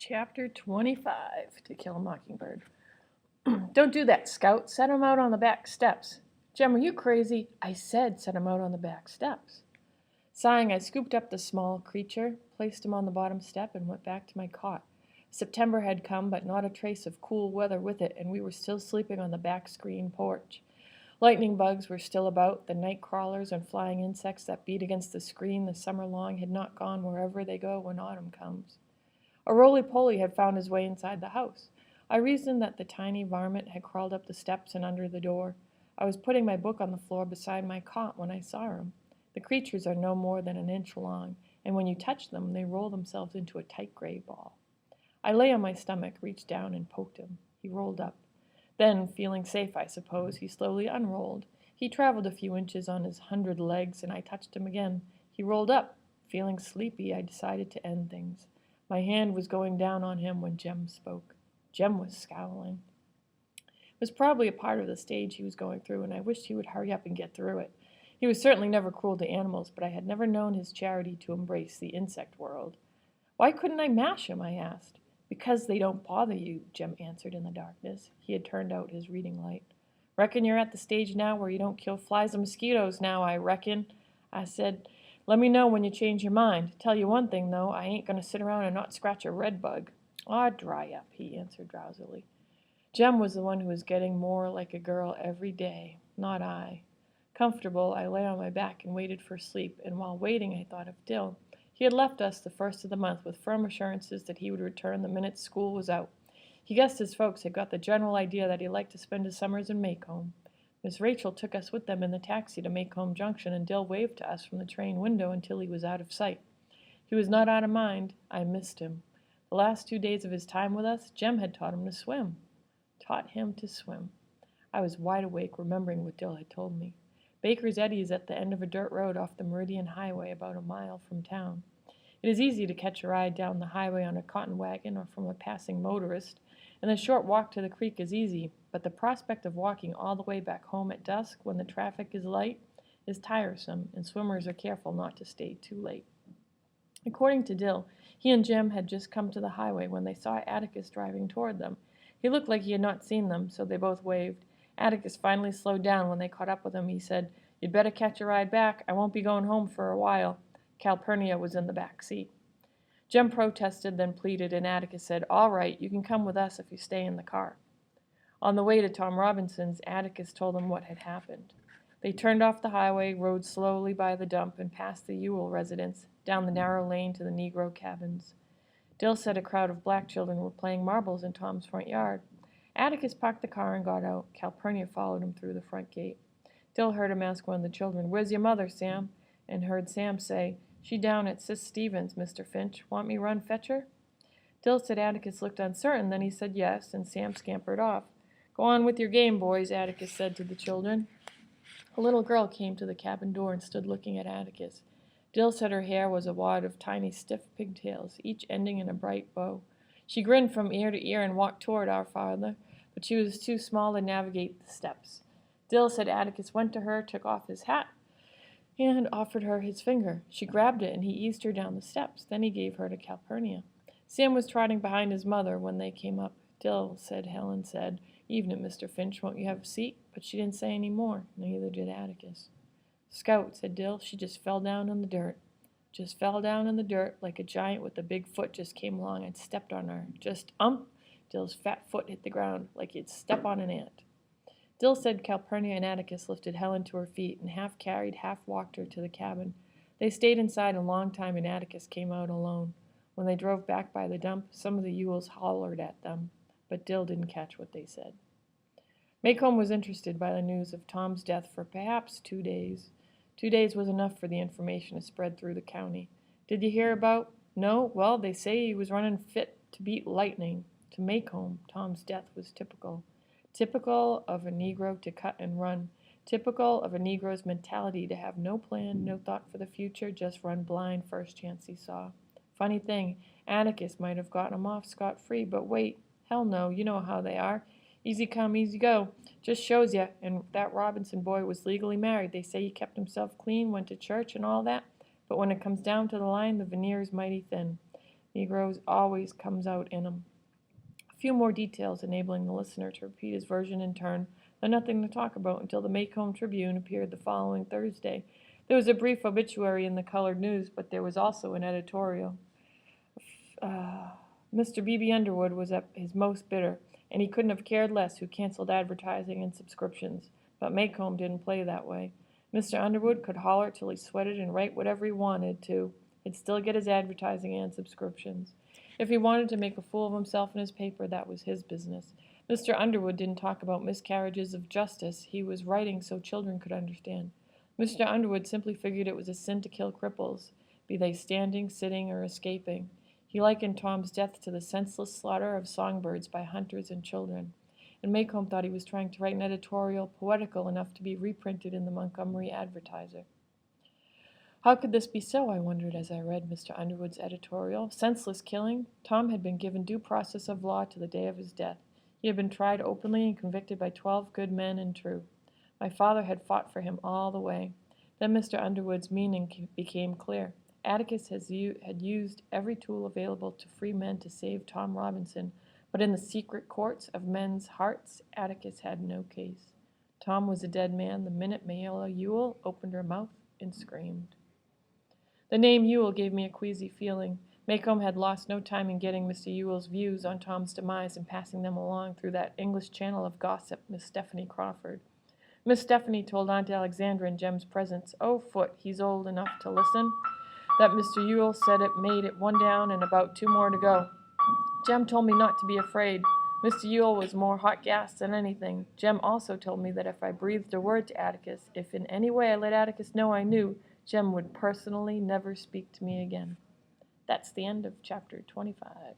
Chapter 25, To Kill a Mockingbird. Don't do that, Scout. Set him out on the back steps. Jem, are you crazy? I said set him out on the back steps. Sighing, I scooped up the small creature, placed him on the bottom step, and went back to my cot. September had come, but not a trace of cool weather with it, and we were still sleeping on the back screen porch. Lightning bugs were still about. The night crawlers and flying insects that beat against the screen the summer long had not gone wherever they go when autumn comes. A roly-poly had found his way inside the house. I reasoned that the tiny varmint had crawled up the steps and under the door. I was putting my book on the floor beside my cot when I saw him. The creatures are no more than an inch long, and when you touch them, they roll themselves into a tight gray ball. I lay on my stomach, reached down, and poked him. He rolled up. Then, feeling safe, I suppose, he slowly unrolled. He traveled a few inches on his 100 legs, and I touched him again. He rolled up. Feeling sleepy, I decided to end things. My hand was going down on him when Jem spoke. Jem was scowling. It was probably a part of the stage he was going through, and I wished he would hurry up and get through it. He was certainly never cruel to animals, but I had never known his charity to embrace the insect world. Why couldn't I mash him? I asked. Because they don't bother you, Jem answered in the darkness. He had turned out his reading light. Reckon you're at the stage now where you don't kill flies and mosquitoes now, I reckon. I said, let me know when you change your mind. Tell you one thing, though, I ain't going to sit around and not scratch a red bug. Aw, dry up, he answered drowsily. Jem was the one who was getting more like a girl every day, not I. Comfortable, I lay on my back and waited for sleep, and while waiting I thought of Dill. He had left us the first of the month with firm assurances that he would return the minute school was out. He guessed his folks had got the general idea that he liked to spend his summers in Maycomb. Miss Rachel took us with them in the taxi to Maycomb Junction, and Dill waved to us from the train window until he was out of sight. He was not out of mind. I missed him. The last 2 days of his time with us, Jem had taught him to swim. Taught him to swim. I was wide awake, remembering what Dill had told me. Baker's Eddy is at the end of a dirt road off the Meridian Highway about a mile from town. It is easy to catch a ride down the highway on a cotton wagon or from a passing motorist, and the short walk to the creek is easy, but the prospect of walking all the way back home at dusk when the traffic is light is tiresome, and swimmers are careful not to stay too late. According to Dill, he and Jem had just come to the highway when they saw Atticus driving toward them. He looked like he had not seen them, so they both waved. Atticus finally slowed down when they caught up with him. He said, "You'd better catch a ride back. I won't be going home for a while." Calpurnia was in the back seat. Jem protested, then pleaded, and Atticus said, "All right, you can come with us if you stay in the car." On the way to Tom Robinson's, Atticus told them what had happened. They turned off the highway, rode slowly by the dump, and past the Ewell residence, down the narrow lane to the Negro cabins. Dill said a crowd of black children were playing marbles in Tom's front yard. Atticus parked the car and got out. Calpurnia followed him through the front gate. Dill heard him ask one of the children, "Where's your mother, Sam?" and heard Sam say, "She down at Sis Stevens, Mr. Finch. Want me run fetch her?" Dill said Atticus looked uncertain, then he said yes, and Sam scampered off. "Go on with your game, boys," Atticus said to the children. A little girl came to the cabin door and stood looking at Atticus. Dill said her hair was a wad of tiny stiff pigtails, each ending in a bright bow. She grinned from ear to ear and walked toward our father, but she was too small to navigate the steps. Dill said Atticus went to her, took off his hat, and offered her his finger. She grabbed it, and he eased her down the steps. Then he gave her to Calpurnia. Sam was trotting behind his mother when they came up. Dill said Helen said, "Evening, Mr. Finch, won't you have a seat?" But she didn't say any more. Neither did Atticus. "Scout," said Dill, "she just fell down in the dirt. Just fell down in the dirt like a giant with a big foot just came along and stepped on her. Just Dill's fat foot hit the ground like he'd step on an ant." Dill said Calpurnia and Atticus lifted Helen to her feet and half carried, half walked her to the cabin. They stayed inside a long time and Atticus came out alone. When they drove back by the dump, some of the Ewells hollered at them, but Dill didn't catch what they said. Maycomb was interested by the news of Tom's death for perhaps 2 days. 2 days was enough for the information to spread through the county. "Did you hear about?" "No. Well, they say he was running fit to beat lightning." To Maycomb, Tom's death was typical. Typical of a Negro to cut and run. Typical of a Negro's mentality to have no plan, no thought for the future, just run blind first chance he saw. Funny thing, Atticus might have gotten him off scot-free, but wait. Hell no, you know how they are. Easy come, easy go. Just shows ya. And that Robinson boy was legally married. They say he kept himself clean, went to church and all that. But when it comes down to the line, the veneer is mighty thin. Negroes always comes out in 'em. A few more details enabling the listener to repeat his version in turn, then nothing to talk about until the Maycomb Tribune appeared the following Thursday. There was a brief obituary in the colored news, but there was also an editorial. Mr. B.B. Underwood was at his most bitter, and he couldn't have cared less who canceled advertising and subscriptions. But Maycomb didn't play that way. Mr. Underwood could holler till he sweated and write whatever he wanted to. He'd still get his advertising and subscriptions. If he wanted to make a fool of himself in his paper, that was his business. Mr. Underwood didn't talk about miscarriages of justice. He was writing so children could understand. Mr. Underwood simply figured it was a sin to kill cripples, be they standing, sitting, or escaping. He likened Tom's death to the senseless slaughter of songbirds by hunters and children. And Maycomb thought he was trying to write an editorial poetical enough to be reprinted in the Montgomery Advertiser. How could this be so, I wondered as I read Mr. Underwood's editorial. Senseless killing? Tom had been given due process of law to the day of his death. He had been tried openly and convicted by 12 good men and true. My father had fought for him all the way. Then Mr. Underwood's meaning became clear. Atticus had used every tool available to free men to save Tom Robinson, but in the secret courts of men's hearts, Atticus had no case. Tom was a dead man the minute Mayella Ewell opened her mouth and screamed. The name Ewell gave me a queasy feeling. Maycomb had lost no time in getting Mr. Ewell's views on Tom's demise and passing them along through that English channel of gossip, Miss Stephanie Crawford. Miss Stephanie told Aunt Alexandra in Jem's presence, "Oh, Foot, he's old enough to listen," that Mr. Ewell said it made it one down and about 2 more to go. Jem told me not to be afraid. Mr. Ewell was more hot-gassed than anything. Jem also told me that if I breathed a word to Atticus, if in any way I let Atticus know I knew, Jem would personally never speak to me again. That's the end of chapter 25.